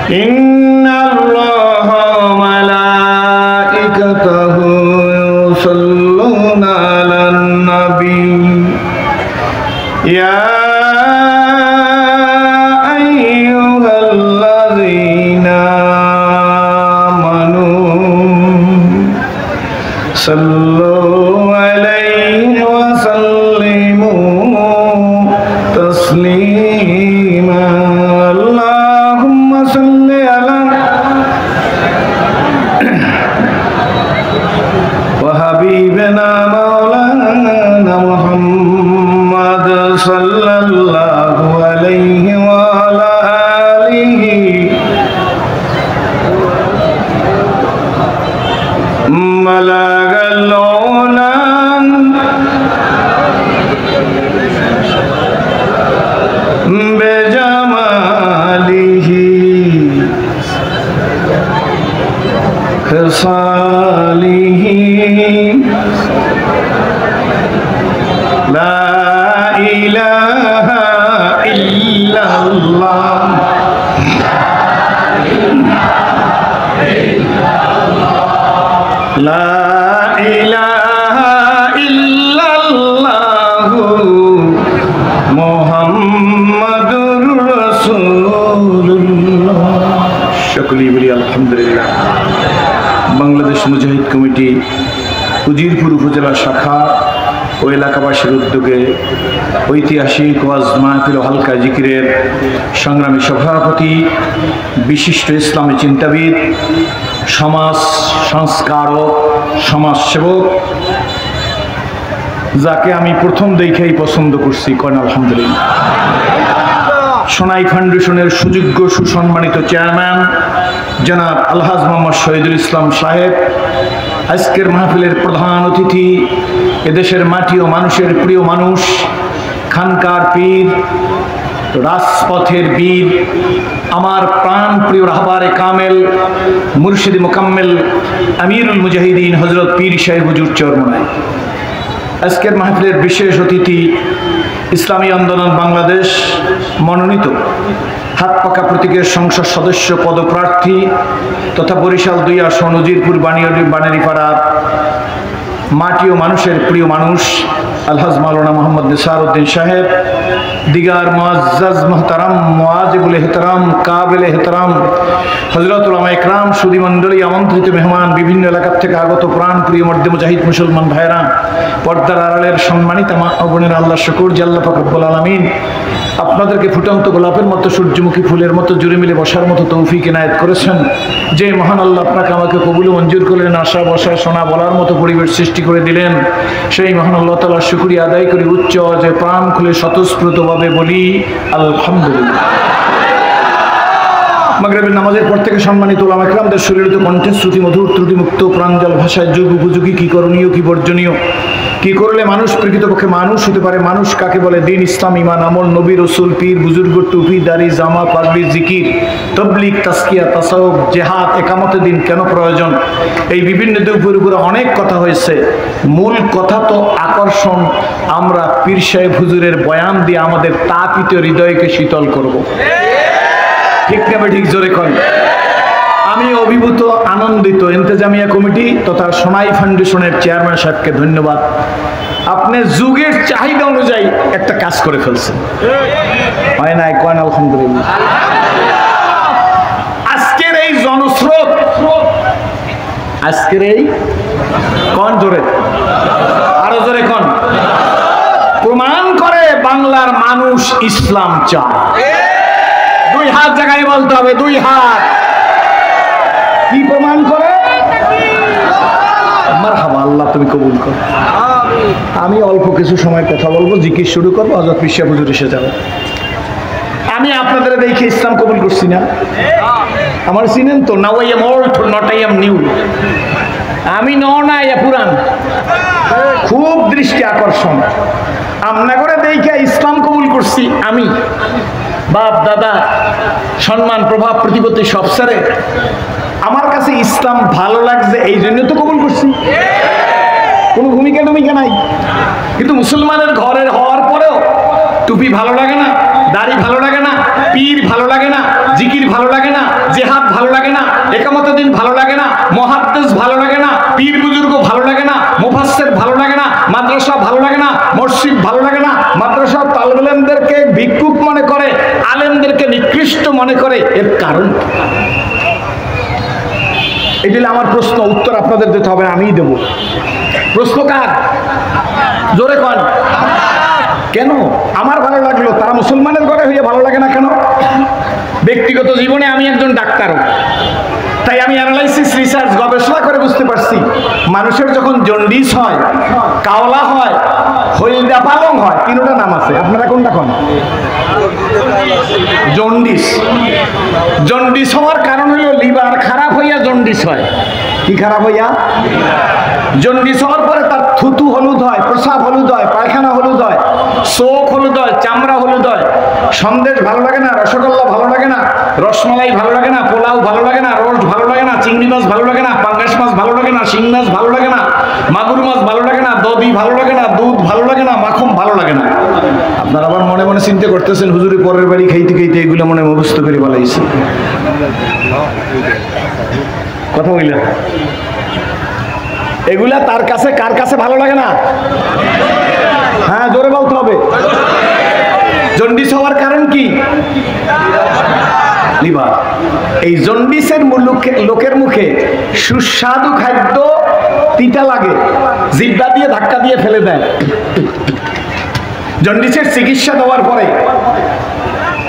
ইন্নাল্লাহা ওয়া মালাইকাতাহু ইউসাল্লুনা আলান নবী ইয়া আইয়ুহাল্লাযীনা আমানু সাল্লু আলাইহি ওয়া সাল্লিমু তাসলিমা আল্লাহুম্মা সাল্লি আলা ওয়া হাবিবিনা মাওলানা মুহাম্মদ সাল্লাল্লাহু আলাইহি ওয়া আলা আলিহি মালাগাল উলান বেজামালিহি খিসালিহি লা ইলাহা ইল্লাল্লাহ লা ইলাহা ইল্লাল্লাহু মুহাম্মাদুর রাসূলুল্লাহ। সকলেই বলি আলহামদুলিল্লাহ। বাংলাদেশ মুজাহিদ কমিটি উজিরপুর উপজেলা শাখা ও এলাকাবাসীর উদ্যোগে ঐতিহাসিক ওয়াজ মাহফিল ও হালকা জিকিরের সংগ্রামী সভাপতি, বিশিষ্ট ইসলামী চিন্তাবিদ, সমাজ সংস্কারক, সমাজসেবক, যাকে আমি প্রথম দেখেই পছন্দ করছি, কন আলহামদুলিল্লাহ। সোনাই ফাউন্ডেশনের সুযোগ্য সুসম্মানিত চেয়ারম্যান জনাব আলহাজ মোহাম্মদ শহীদুল ইসলাম সাহেব, আজকের মাহফিলের প্রধান অতিথি, এদেশের মাটি ও মানুষের প্রিয় মানুষ, খানকার পীর, রাজপথের বীর, আমার প্রাণ প্রিয় রাহবারে কামেল, মুর্শিদ মোকাম্মেল, আমিরুল মুজাহিদিন হযরত পীর সাহেব হুজুর চরমনাই। আজকের মাহফিলের বিশেষ অতিথি, ইসলামী আন্দোলন বাংলাদেশ মনোনীত হাত পাকা প্রতীকের সংসদ সদস্য পদপ্রার্থী তথা বরিশাল ২ আসন উজিরপুর বানেরীপাড়ার মাটি ও মানুষের প্রিয় মানুষ আলহাজ মাওলানা মোহাম্মদ নিসার উদ্দিন সাহেব, দিগার মুআজ্জাজ মুহতারাম মুআজিবুল ইহতারাম কাবিল ইহতারাম হযরত উলামা ইকরাম, সুধী মণ্ডলী, আমন্ত্রিত মেহমান, বিভিন্ন এলাকা থেকে আগত প্রাণ প্রিয় মর্দে মুজাহিদ মুসলমান ভাইরা, পর্দার আড়ালের সম্মানিত মা ও বোনেরা, আল্লাহ শুকর যে আল্লাহ পাক রব্বুল আলামিন আপনাদেরকে ফুটন্ত গোলাপের মতো, সূর্যমুখী ফুলের মতো জুড়ে মিলে বসার মতো তৌফিক ইনায়েত করেছেন। যে মহান আল্লাহ আপনাকে আমাকে কবুল মঞ্জুর করলেন, আশা বসা শোনা বলার মতো পরিবেশ সৃষ্টি করে দিলেন, সেই মহান আল্লাহ তাআলার শুকরিয়া আদায় করি উচ্চ যে প্রাণ খুলে স্বতঃস্ফূর্তভাবে বলি আলহামদুলিল্লাহ। মাগরিবের নামাজের পর থেকে সম্মানিত উলামা ইকরামদের সুললিত কণ্ঠে শ্রুতি মধুর ত্রুটিমুক্ত প্রাঞ্জল ভাষায় যুগ উপযোগী কি করণীয় কি বর্জনীয়, কি করলে মানুষ প্রকৃতপক্ষে মানুষ হতে পারে, মানুষ কাকে বলে, দিন, ইসলাম, ইমান, আমল, নবী, রসুল, পীর, বুজুর্গ, টুপি, দাড়ি, জামা, পাগড়ি, জিকির, তবলিগ, তাসকিয়া, তাসাউফ, জিহাদ, একামতে দিন কেন প্রয়োজন, এই বিভিন্ন দিকের উপরে অনেক কথা হয়েছে। মূল কথা তো আকর্ষণ, আমরা পীর সাহেব হুজুরের বয়ান দিয়ে আমাদের তাপিত হৃদয়কে শীতল করব। ঠিক না ঠিক? জোরে কন। আমি অভিভূত, আনন্দিত। ইন্তেজামিয়া কমিটি তথা সোনাই ফাউন্ডেশনের চেয়ারম্যান সাহেবকে ধন্যবাদ। আপনি যুগের চাহিদা অনুযায়ী একটা কাজ করে ফেলছেন, হয় নাই? কন আলহামদুলিল্লাহ। আজকের এই জনস্রোত, আজকের এই কন জোরে, আরো জোরে কন, প্রমাণ করে বাংলার মানুষ ইসলাম চায়। 2 হাত জায়গায় বলতে হবে, 2 হাত। কি প্রমাণ করে? মারহাবা, আল্লাহ তুমি কবুল করো। আমি অল্প কিছু সময় কথা বলবো, জিকির শুরু করবো, হযরত পীর সাহেব হুজুর এসে যাবে। আমি আপনাদের দেখে ইসলাম কবুল করছি না, আমার চিনেন তো, now I am old not I am new. আমি না পুরান, খুব দৃষ্টি আকর্ষণ। আমনা করে দেখে ইসলাম কবুল করছি আমি, বাপ দাদা সম্মান প্রভাব প্রতিপত্তি সব সারে আমার কাছে ইসলাম ভালো লাগছে, এই জন্য তো কবুল করছি। কোনো ভূমিকা নাই, কিন্তু মুসলমানের ঘরের হওয়ার পরেও টুপি ভালো লাগে না, দাড়ি ভালো লাগে না, পীর ভালো লাগে না, জিকির ভালো লাগে না, যে মনে করে, এর কারণ কি? এটি আমার প্রশ্ন, উত্তর আপনাদের দিতে হবে, আমিই দেব। প্রশ্ন কার? জোরে কন। কেন আমার ভালো লাগলো, তারা মুসলমানের ঘরে হইয়া ভালো লাগে না কেন? ব্যক্তিগত জীবনে আমি একজন ডাক্তারও, তাই আমি অ্যানালাইসিস রিসার্চ গবেষণা করে বুঝতে পারছি, মানুষের যখন জন্ডিস হয়, কাওলা হয়, হলদা পালং হয়, তিনটা নাম আছে, আপনারা কোনটা কোন? জন্ডিস। জন্ডিস হওয়ার কারণ হলো লিভার খারাপ হইয়া জন্ডিস হয়। কি খারাপ হইয়া? জন্ডিস হওয়ার পরে তার থুতু হলুদ হয়, প্রসাব হলুদ হয়, পায়খানা হলুদ হয়, চোখ হলুদ হয়, চামড়া হলুদ হয়। সন্দেশ ভালো লাগে না, রসগোল্লা ভালো লাগে না, রসমালাই ভালো লাগে না, পোলাও ভালো লাগে না, রোস্ট ভালো লাগে না, চিংড়ি মাছ ভালো লাগে না, পাঙ্গাস মাছ ভালো লাগে না, শিং মাছ ভালো লাগে না, মাগুর মাছ ভালো লাগে না, দধি ভালো লাগে না, দুধ ভালো লাগে না, মাখন ভালো লাগে না। আপনারা আবার মনে মনে চিন্তা করতেছেন, হুজুরি পরের বাড়ি খাইতে খাইতে এগুলো মনে মুখস্থ করে বলাইছে। কথা বললেন, এগুলা তার কাছে, কার কাছে ভালো লাগে না? হ্যাঁ, জোরে বলতে হবে। জন্ডিস হওয়ার কারণ কি? লিভার। এই জন্ডিসের লোকের মুখে সুস্বাদু খাদ্য তিতা লাগে, জিহ্বা দিয়ে ধাক্কা দিয়ে ফেলে দেয়। জন্ডিসের চিকিৎসা দেওয়ার পরে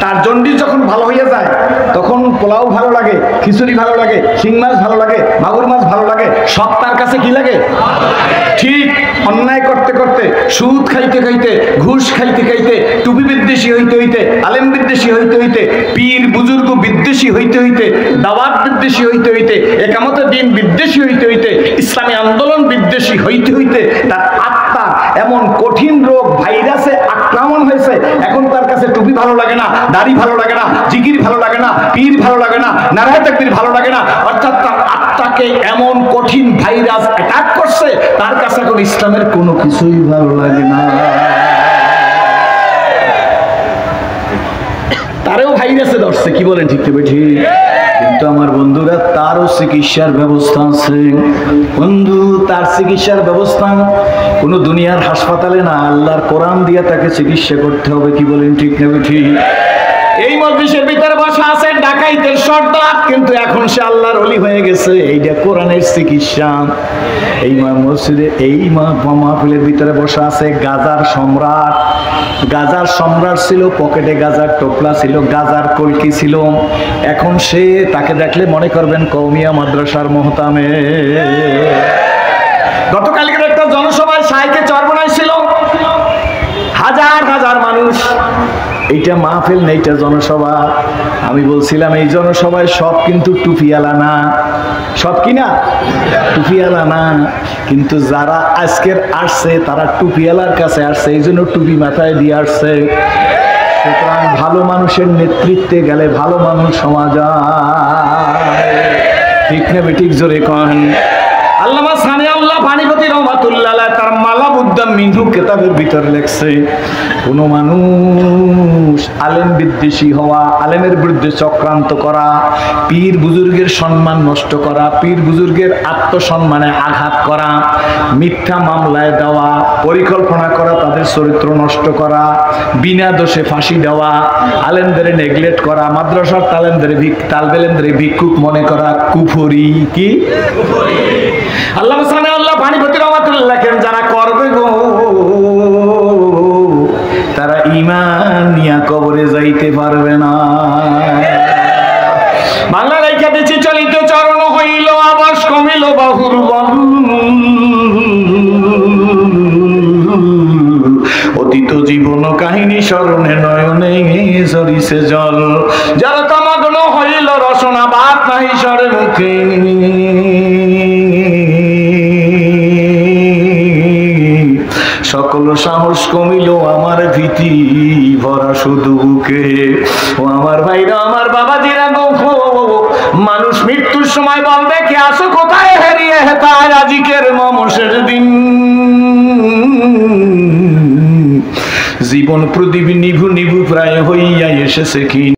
তার জন্ডিস যখন ভালো হয়ে যায়, তখন পোলাও ভালো লাগে, খিচুড়ি ভালো লাগে, শিং মাছ ভালো লাগে, মাগুর মাছ ভালো লাগে, সব তার কাছে কি লাগে? ঠিক অন্যায় করতে করতে, সুদ খাইতে খাইতে, ঘুষ খাইতে খাইতে, টুপি বিদ্বেষী হইতে হইতে, আলেম বিদ্বেষী হইতে হইতে, পীর বুজুর্গ বিদ্বেষী হইতে হইতে, দাওয়াত বিদ্বেষী হইতে হইতে, একামতে দিন বিদ্বেষী হইতে হইতে, ইসলামী আন্দোলন বিদ্বেষী হইতে হইতে তার আত্মা এমন কঠিন রোগ ভাইরাসে আক্রমণ হয়েছে, এখন তার কাছে টুপি ভালো লাগে না, দাড়ি ভালো লাগে না, জিকির ভালো লাগে না, পীর ভালো লাগে না, নারায়ে তাকবীর ভালো লাগে না। অর্থাৎ তার আত্মাকে এমন কঠিন ভাইরাস অ্যাটাক করছে, তার কাছে এখন ইসলামের কোনো কিছুই ভালো লাগে না। তারেও ভাইরাসে ধরছে, কি বলেন ঠিক তবে ঠিক? কিন্তু আমার বন্ধুরা, তারও চিকিৎসার ব্যবস্থা আছে। বন্ধু, তার চিকিৎসার ব্যবস্থা কোনো দুনিয়ার হাসপাতালে না, আল্লাহর কোরআন দিয়ে তাকে চিকিৎসা করতে হবে। কি বলেন ঠিক তবে ঠিক? এই মজলিসের ভিতরে বসা আছে ডাকাইতের সর্দার, কিন্তু এখন সে আল্লাহর ওলি হয়ে গেছে। এইটা কোরআনের চিকিৎসা। এই মসজিদে, এই মাহফিলের ভিতরে বসা আছে গাজার সম্রাট। গাজার সম্রাট ছিল, পকেটে গাজার টোপলা ছিল, গাজার কলকি ছিল। এখন সে, তাকে দেখলে মনে করবেন কওমিয়া মাদ্রাসার মোহতামে। গতকালকের একটা জনসভায় শাইখে চরমনাই ছিল, হাজার হাজার মানুষ। এইটা মাহফিল না, এইটা জনসভা। আমি বলছিলাম এই জনসভায় সব কিন্তু টুপিওয়ালা না, সব কি না? টুপিওয়ালা না। কিন্তু যারা আজকের আসছে তারা টুপিওয়ালার কাছে আসছে, এই জন্য টুপি মাথায় দিয়ে আসছে। সুতরাং ভালো মানুষের নেতৃত্বে গেলে ভালো মানুষ সমাজ ঠিক না বেঠিক? জোরে কন। আল্লামা সামিউল্লাহ পানিপতি রহমাতুল্লাহ আলাইহি তার মালাবুদ্দাম মিনহু কিতাবের ভিতরে লেখছে, কোন মানুষ আলেম বিদ্বেষী হওয়া, আলেমের বিরুদ্ধে চক্রান্ত করা, পীর বুজুর্গের সম্মান নষ্ট করা, পীর বুজুর্গের আত্মসম্মানে আঘাত করা, মিথ্যা মামলায় দেওয়া, পরিকল্পনা করা তাদের চরিত্র নষ্ট করা, বিনা দোষে ফাঁসি দেওয়া, আলেমদের নেগলেক্ট করা, মাদ্রাসার তালবেলেমদের ভিক্ষুক মনে করা কুফরি। কি কুফরি? আল্লামা সামিউল্লাহ পানিপতি রহমাতুল্লাহ লেখেন, যারা করবে গো তারা ঈমান নিয়ে কবরে যাইতে পারবে না। বাংলা রেখা দিচ্ছি, চলিত চরণ হইল আবাস, কমিল বাহুর বল, অতীত জীবন কাহিনী স্মরণে নয়নে ঝরিছে জল, যারা তামাগ্ন হইল রসনা বাত নাহি সরে মুখে, সকল সাহস কমিল আমার ভীতি ভরা শুধু বুকে। ও আমার ভাইরা, আমার বাবাজিরা গো, মানুষ মৃত্যুর সময় বলবে কে আসো কোথায় হারিয়ে হেতায়, আজিকের মমসের দিন জীবন প্রদীপ নিভু নিভু প্রায় হইয়া এসেছে ক্ষীণ,